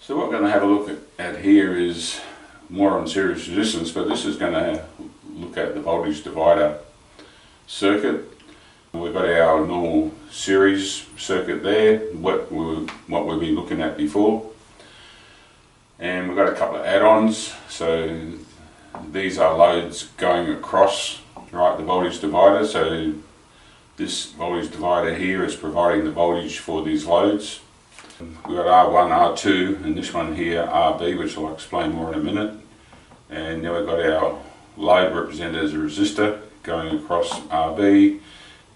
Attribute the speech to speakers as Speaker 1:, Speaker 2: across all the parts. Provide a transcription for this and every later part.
Speaker 1: So what we're going to have a look at here is more on series resistance, but this is going to look at the voltage divider circuit. We've got our normal series circuit there, what we've been looking at before. And we've got a couple of add-ons. So these are loads going across the voltage divider. So this voltage divider here is providing the voltage for these loads. We've got R1, R2, and this one here RB, which I'll explain more in a minute. And now we've got our load represented as a resistor going across RB,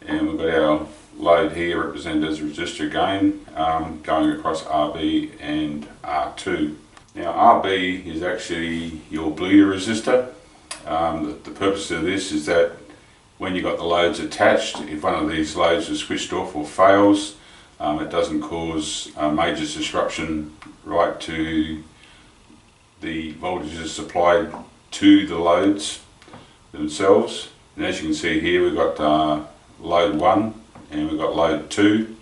Speaker 1: and we've got our load here represented as a resistor again, going across RB and R2. Now RB is actually your bleeder resistor. The purpose of this is that when you've got the loads attached, if one of these loads is switched off or fails, it doesn't cause a major disruption right to the voltages supplied to the loads themselves. And as you can see here, we've got load 1 and we've got load 2.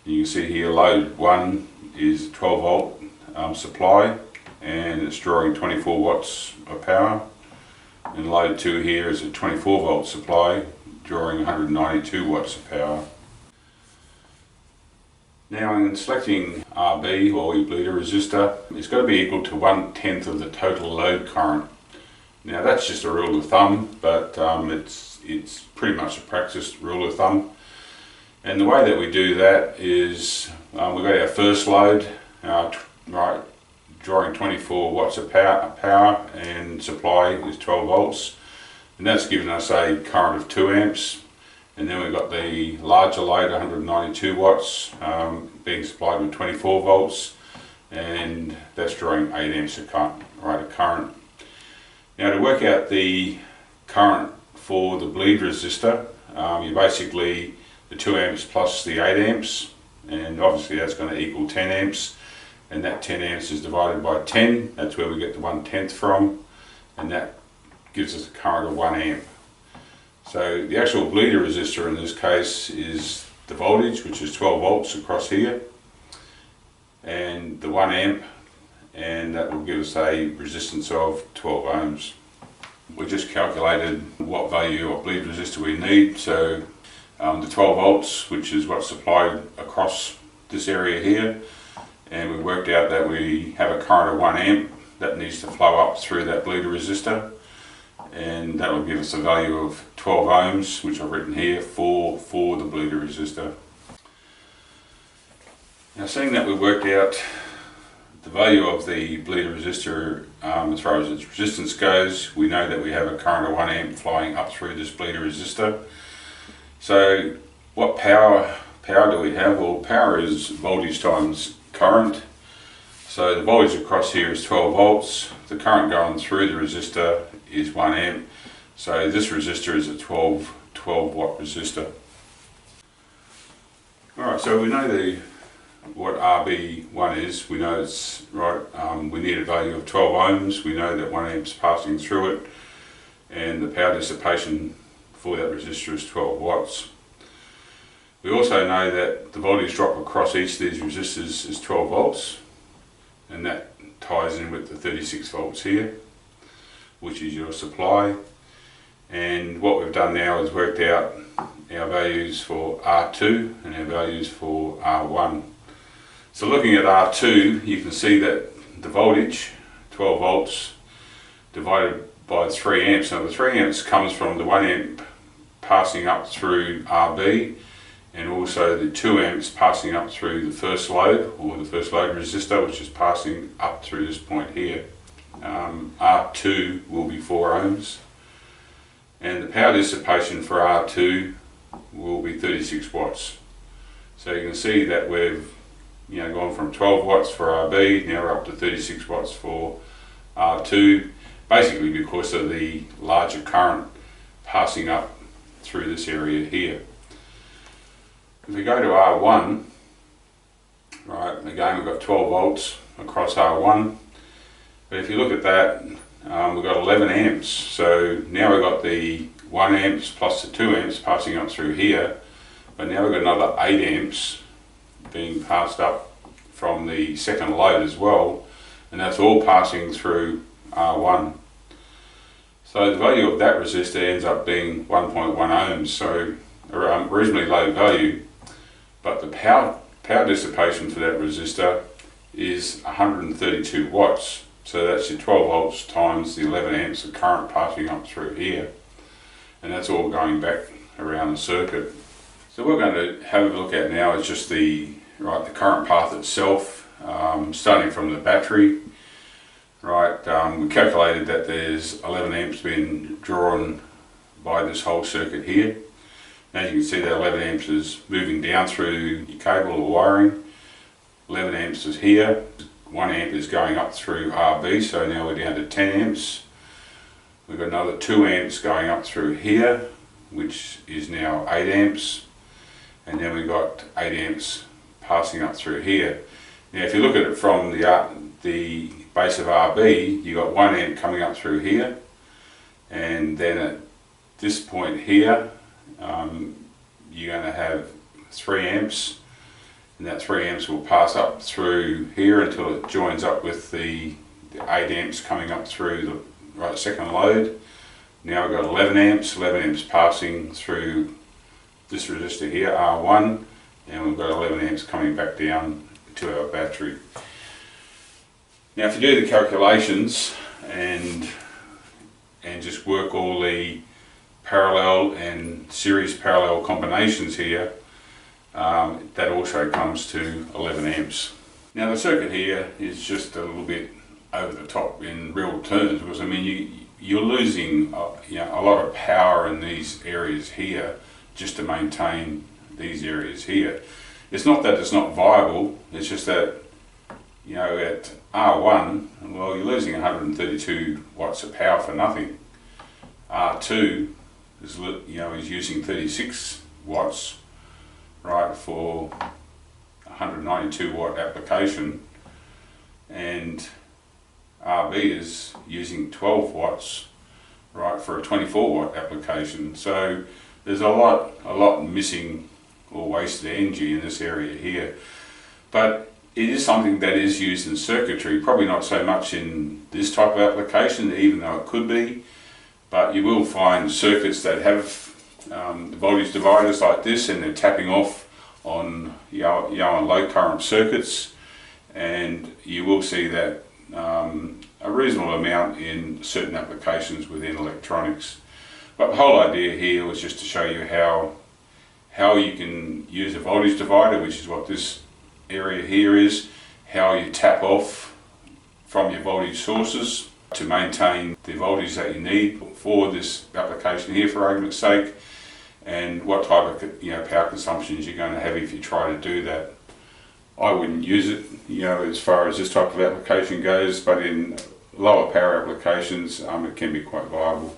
Speaker 1: You can see here load 1 is 12 volt supply, and it's drawing 24 watts of power. And load 2 here is a 24 volt supply drawing 192 watts of power. Now in selecting RB, or your bleeder resistor, it's got to be equal to 1/10 of the total load current. Now that's just a rule of thumb, but it's pretty much a practice rule of thumb. And the way that we do that is we've got our first load, drawing 24 watts of power, and supply is 12 volts, and that's giving us a current of 2 amps. And then we've got the larger load, 192 watts, being supplied with 24 volts, and that's drawing 8 amps of current. Now to work out the current for the bleed resistor, you basically the 2 amps plus the 8 amps, and obviously that's going to equal 10 amps, and that 10 amps is divided by 10, that's where we get the 1/10 from, and that gives us a current of 1 amp. So the actual bleeder resistor in this case is the voltage, which is 12 volts across here, and the 1 amp, and that will give us a resistance of 12 ohms. We just calculated what value of bleed resistor we need, so the 12 volts, which is what's supplied across this area here, and we worked out that we have a current of 1 amp that needs to flow up through that bleeder resistor, and that will give us a value of 12 ohms, which I've written here for the bleeder resistor. Now seeing that we worked out the value of the bleeder resistor as far as its resistance goes, we know that we have a current of 1 amp flowing up through this bleeder resistor. So what power do we have? Well, power is voltage times current. So the voltage across here is 12 volts, the current going through the resistor is 1 amp, so this resistor is a 12 watt resistor. Alright, so we know what RB1 is, we know it's we need a value of 12 ohms, we know that 1 amp is passing through it, and the power dissipation for that resistor is 12 watts. We also know that the voltage drop across each of these resistors is 12 volts, and that ties in with the 36 volts here, which is your supply. And what we've done now is worked out our values for R2 and our values for R1. So looking at R2, you can see that the voltage, 12 volts, divided by 3 amps. Now the 3 amps comes from the 1 amp passing up through RB, and also the 2 amps passing up through the first load, or the first load resistor, which is passing up through this point here. R2 will be 4 ohms, and the power dissipation for R2 will be 36 watts. So you can see that we've gone from 12 watts for RB, now we're up to 36 watts for R2, basically because of the larger current passing up through this area here. If we go to R1, again we've got 12 volts across R1, but if you look at that, we've got 11 amps, so now we've got the 1 amps plus the 2 amps passing up through here, but now we've got another 8 amps being passed up from the second load as well, and that's all passing through R1. So the value of that resistor ends up being 1.1 ohms, so a reasonably low value, but the power dissipation for that resistor is 132 watts. So that's your 12 volts times the 11 amps of current passing up through here, and that's all going back around the circuit. So what we're going to have a look at now is just the current path itself, starting from the battery. We calculated that there's 11 amps being drawn by this whole circuit here. Now you can see that 11 amps is moving down through your cable or wiring. 11 amps is here. 1 amp is going up through RB, so now we're down to 10 amps. We've got another 2 amps going up through here, which is now 8 amps. And then we've got 8 amps passing up through here. Now if you look at it from the base of RB, you've got 1 amp coming up through here. And then at this point here, you're going to have 3 amps. And that 3 amps will pass up through here until it joins up with the 8 amps coming up through the second load. Now we've got 11 amps passing through this resistor here, R1, and we've got 11 amps coming back down to our battery. Now if you do the calculations and just work all the parallel and series parallel combinations here, that also comes to 11 amps. Now the circuit here is just a little bit over the top in real terms, because I mean you're losing a lot of power in these areas here just to maintain these areas here. It's not that it's not viable, it's just that at R1, well, you're losing 132 watts of power for nothing. R2 is using 36 watts, for 192 watt application, and RB is using 12 watts, for a 24 watt application. So there's a lot missing or wasted energy in this area here. But it is something that is used in circuitry, probably not so much in this type of application, even though it could be, but you will find circuits that have the voltage dividers like this, and they're tapping off on on low current circuits, and you will see that a reasonable amount in certain applications within electronics. But the whole idea here was just to show you how you can use a voltage divider, which is what this area here is, how you tap off from your voltage sources to maintain the voltage that you need for this application here, for argument's sake, and what type of power consumptions you're going to have if you try to do that. I wouldn't use it as far as this type of application goes, but in lower power applications it can be quite viable.